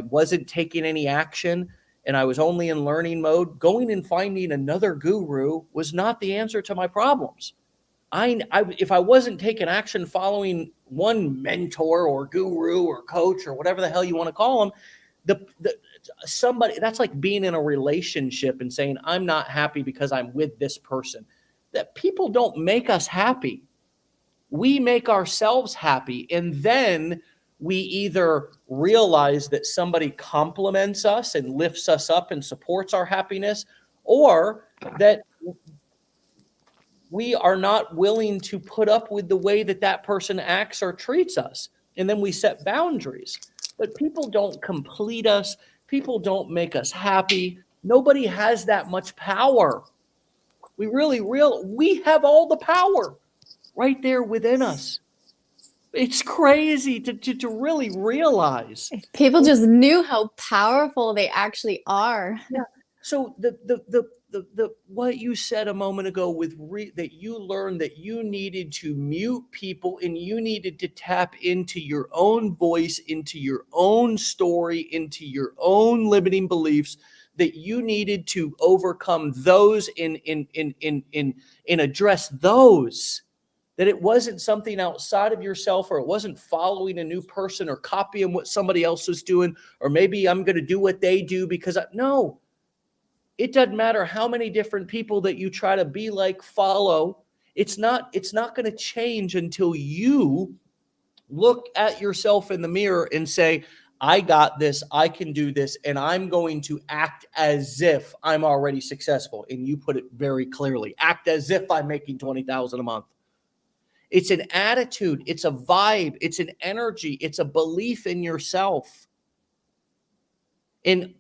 wasn't taking any action and I was only in learning mode, going and finding another guru was not the answer to my problems. If I wasn't taking action following one mentor or guru or coach or whatever the hell you want to call them, somebody, that's like being in a relationship and saying, I'm not happy because I'm with this person. That people don't make us happy. We make ourselves happy. And then we either realize that somebody compliments us and lifts us up and supports our happiness, or that we are not willing to put up with the way that that person acts or treats us. And then we set boundaries. But people don't complete us. People don't make us happy. Nobody has that much power. We have all the power right there within us. It's crazy to really realize. If people just knew how powerful they actually are. Yeah. So the what you said a moment ago with that you learned that you needed to mute people and you needed to tap into your own voice, into your own story, into your own limiting beliefs, that you needed to overcome those and address those. That it wasn't something outside of yourself, or it wasn't following a new person or copying what somebody else was doing, or maybe I'm going to do what they do because no. It doesn't matter how many different people that you try to be like, follow. It's not going to change until you look at yourself in the mirror and say, I got this, I can do this, and I'm going to act as if I'm already successful. And you put it very clearly, act as if I'm making $20,000 a month. It's an attitude, it's a vibe, it's an energy, it's a belief in yourself. And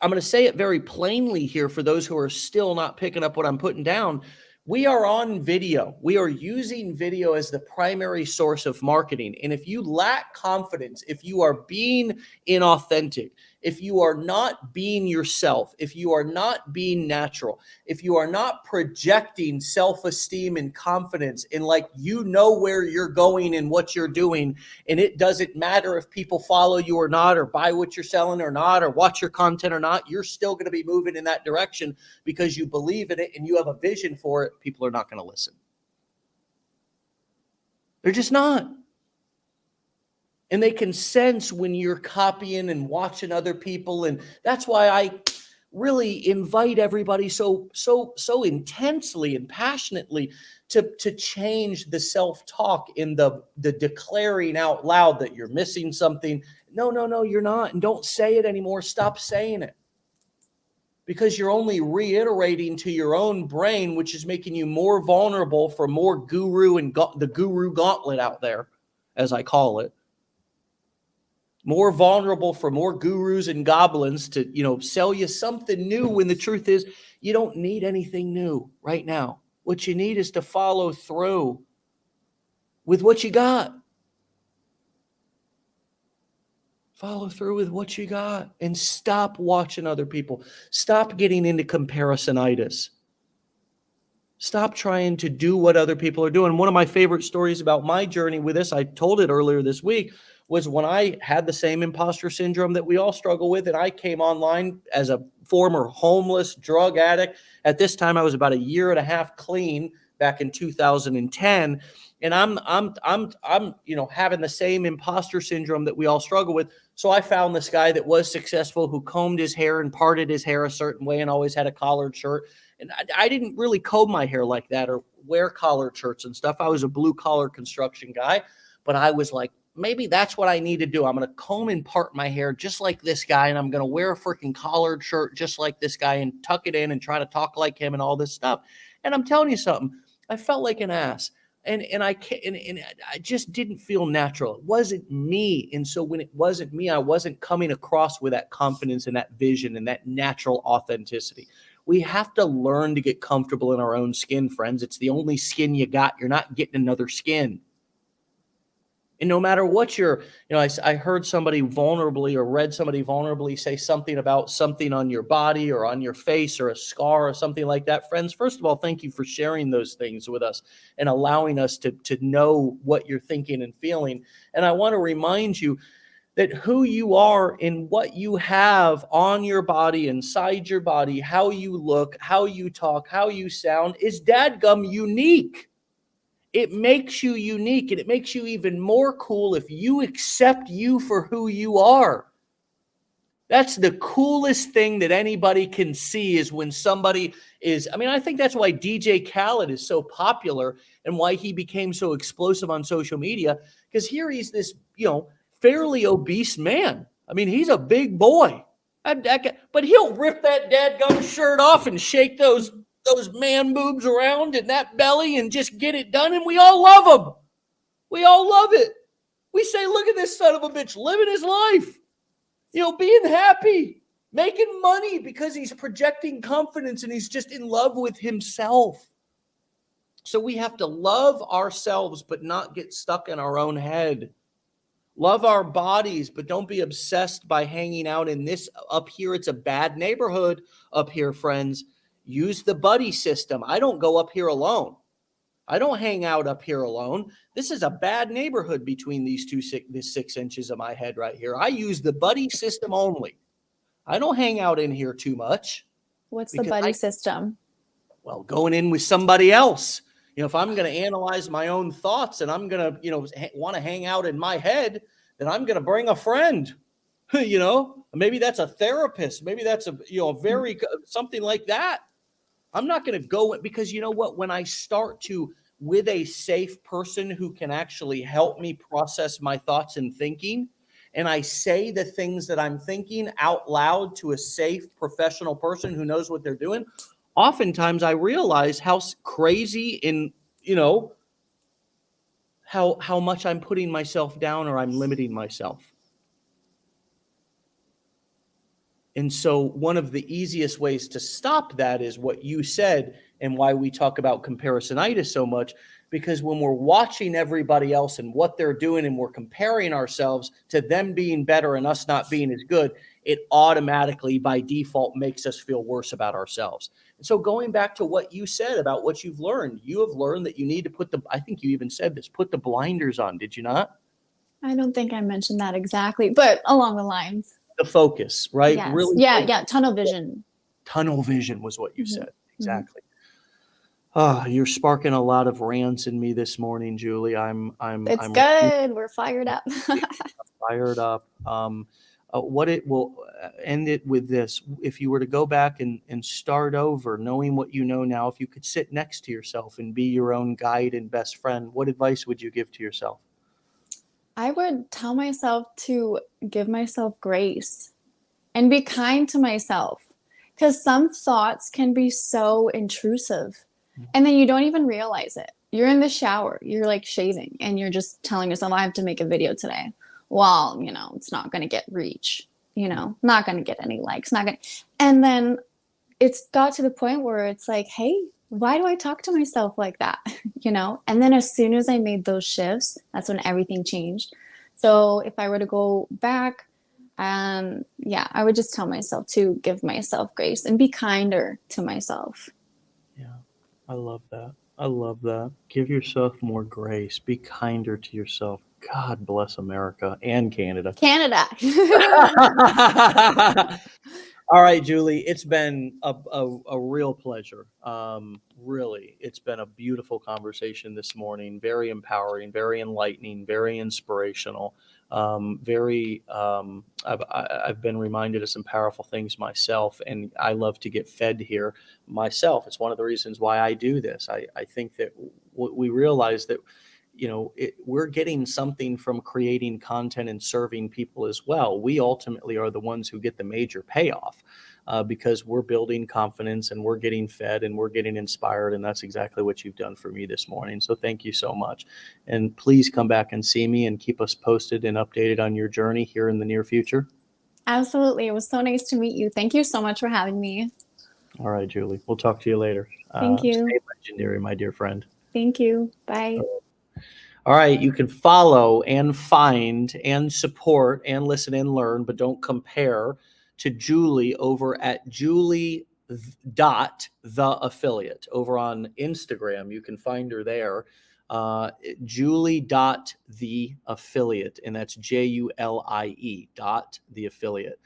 I'm going to say it very plainly here for those who are still not picking up what I'm putting down. We are on video. We are using video as the primary source of marketing. And if you lack confidence, if you are being inauthentic, if you are not being yourself, if you are not being natural, if you are not projecting self-esteem and confidence and like you know where you're going and what you're doing, and it doesn't matter if people follow you or not, or buy what you're selling or not, or watch your content or not, you're still going to be moving in that direction because you believe in it and you have a vision for it. People are not going to listen. They're just not. And they can sense when you're copying and watching other people. And that's why I really invite everybody so intensely and passionately to change the self-talk in the declaring out loud that you're missing something. No, you're not. And don't say it anymore. Stop saying it. Because you're only reiterating to your own brain, which is making you more vulnerable for more guru and the guru gauntlet out there, as I call it. More vulnerable for more gurus and goblins to, sell you something new when the truth is you don't need anything new right now. What you need is to follow through with what you got. Follow through with what you got and stop watching other people. Stop getting into comparisonitis. Stop trying to do what other people are doing. One of my favorite stories about my journey with this, I told it earlier this week, was when I had the same imposter syndrome that we all struggle with. And I came online as a former homeless drug addict. At this time, I was about a year and a half clean back in 2010. And I'm having the same imposter syndrome that we all struggle with. So I found this guy that was successful, who combed his hair and parted his hair a certain way and always had a collared shirt. And I didn't really comb my hair like that or wear collared shirts and stuff. I was a blue collar construction guy, but I was like, maybe that's what I need to do. I'm going to comb and part my hair just like this guy. And I'm going to wear a freaking collared shirt just like this guy and tuck it in and try to talk like him and all this stuff. And I'm telling you something, I felt like an ass. And I just didn't feel natural. It wasn't me. And so when it wasn't me, I wasn't coming across with that confidence and that vision and that natural authenticity. We have to learn to get comfortable in our own skin, friends. It's the only skin you got. You're not getting another skin. And no matter what I heard somebody vulnerably or read somebody vulnerably say something about something on your body or on your face or a scar or something like that. Friends, first of all, thank you for sharing those things with us and allowing us to know what you're thinking and feeling. And I want to remind you that who you are and what you have on your body, inside your body, how you look, how you talk, how you sound is dadgum unique. It makes you unique, and it makes you even more cool if you accept you for who you are. That's the coolest thing that anybody can see is when somebody is, I think that's why DJ Khaled is so popular and why he became so explosive on social media, because here he's this, fairly obese man. He's a big boy, but he'll rip that dadgum shirt off and shake those man boobs around and that belly and just get it done. And we all love him. We all love it. We say, look at this son of a bitch living his life, being happy, making money because he's projecting confidence and he's just in love with himself. So we have to love ourselves, but not get stuck in our own head. Love our bodies, but don't be obsessed by hanging out in this up here. It's a bad neighborhood up here, friends. Use the buddy system. I don't go up here alone. I don't hang out up here alone. This is a bad neighborhood between this 6 inches of my head right here. I use the buddy system only. I don't hang out in here too much. What's the buddy system? Well, going in with somebody else. If I'm going to analyze my own thoughts and I'm going to, want to hang out in my head, then I'm going to bring a friend. Maybe that's a therapist. Maybe that's very something like that. I'm not going to go because you know what? When I start with a safe person who can actually help me process my thoughts and thinking, and I say the things that I'm thinking out loud to a safe professional person who knows what they're doing, oftentimes I realize how crazy and, how much I'm putting myself down or I'm limiting myself. And so one of the easiest ways to stop that is what you said and why we talk about comparisonitis so much, because when we're watching everybody else and what they're doing and we're comparing ourselves to them being better and us not being as good, it automatically by default makes us feel worse about ourselves. And so going back to what you said about what you've learned, you have learned that you need to I think you even said this, put the blinders on. Did you not? I don't think I mentioned that exactly, but along the lines. The focus, right? Yes. Really. Yeah. Tunnel vision. Tunnel vision was what you said. Exactly. You're sparking a lot of rants in me this morning, Julie. It's good. We're fired up. Fired up. What it will end it with this. If you were to go back and start over, knowing what you know now, if you could sit next to yourself and be your own guide and best friend, what advice would you give to yourself? I would tell myself to give myself grace and be kind to myself, because some thoughts can be so intrusive and then you don't even realize it. You're in the shower, you're like shaving, and you're just telling yourself, I have to make a video today. Well, it's not going to get reach, not going to get any likes, and then it's got to the point where it's like, hey, why do I talk to myself like that? And then as soon as I made those shifts, that's when everything changed. So if I were to go back, Yeah, I would just tell myself to give myself grace and be kinder to myself. Yeah, I love that. I love that. Give yourself more grace. Be kinder to yourself. God bless America and Canada. Canada. All right, Julie, it's been a real pleasure. Really, it's been a beautiful conversation this morning. Very empowering, very enlightening, very inspirational. I've been reminded of some powerful things myself, and I love to get fed here myself. It's one of the reasons why I do this. I think that we realize that we're getting something from creating content and serving people as well. We ultimately are the ones who get the major payoff because we're building confidence and we're getting fed and we're getting inspired. And that's exactly what you've done for me this morning. So thank you so much. And please come back and see me and keep us posted and updated on your journey here in the near future. Absolutely. It was so nice to meet you. Thank you so much for having me. All right, Julie. We'll talk to you later. Thank you. Stay legendary, my dear friend. Thank you. Bye. All right, you can follow and find and support and listen and learn, but don't compare to Julie over at Julie.the_affiliate over on Instagram. You can find her there, Julie.the_affiliate, and that's JULIE.the_affiliate.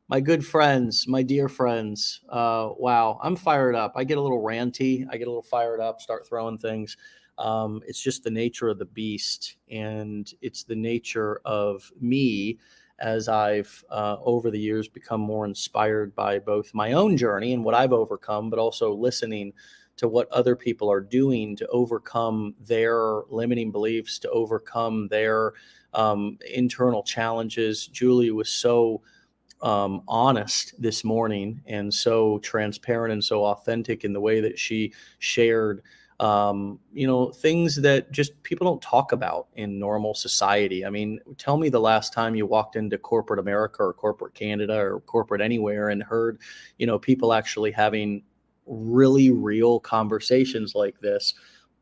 My good friends, my dear friends, wow, I'm fired up. I get a little ranty. I get a little fired up, start throwing things. It's just the nature of the beast, and it's the nature of me as I've over the years become more inspired by both my own journey and what I've overcome, but also listening to what other people are doing to overcome their limiting beliefs, to overcome their internal challenges. Julie was so honest this morning and so transparent and so authentic in the way that she shared things that just people don't talk about in normal society. I mean, tell me the last time you walked into corporate America or corporate Canada or corporate anywhere and heard, people actually having really real conversations like this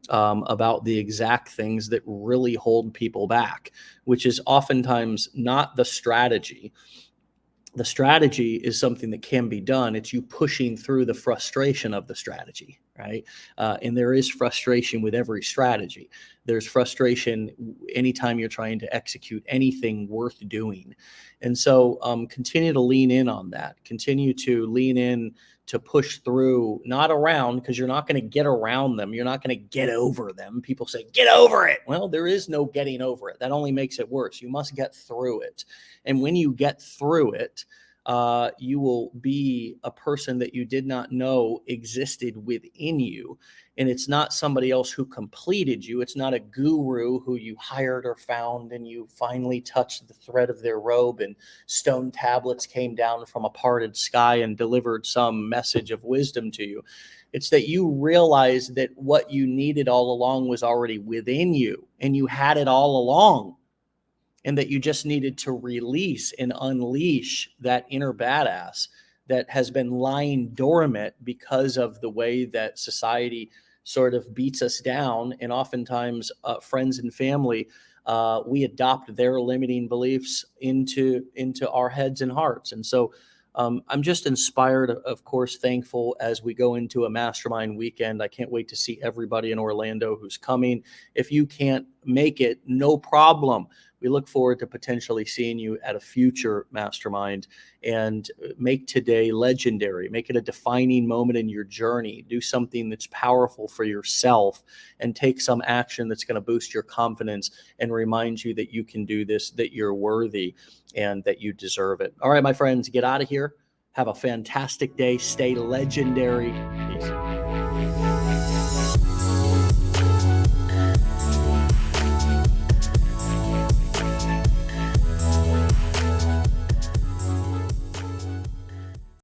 about the exact things that really hold people back, which is oftentimes not the strategy. The strategy is something that can be done. It's you pushing through the frustration of the strategy, right? And there is frustration with every strategy. There's frustration anytime you're trying to execute anything worth doing. And so continue to lean in on that. Continue to lean in to push through, not around, because you're not going to get around them. You're not going to get over them. People say, get over it. Well, there is no getting over it. That only makes it worse. You must get through it. And when you get through it, you will be a person that you did not know existed within you. And it's not somebody else who completed you. It's not a guru who you hired or found and you finally touched the thread of their robe and stone tablets came down from a parted sky and delivered some message of wisdom to you. It's that you realize that what you needed all along was already within you and you had it all along. And that you just needed to release and unleash that inner badass that has been lying dormant because of the way that society sort of beats us down. And oftentimes friends and family, we adopt their limiting beliefs into our heads and hearts. And so I'm just inspired, of course, thankful as we go into a mastermind weekend. I can't wait to see everybody in Orlando who's coming. If you can't make it, no problem. We look forward to potentially seeing you at a future mastermind, and make today legendary. Make it a defining moment in your journey. Do something that's powerful for yourself and take some action that's going to boost your confidence and remind you that you can do this, that you're worthy, and that you deserve it. All right, my friends, get out of here. Have a fantastic day. Stay legendary. Peace.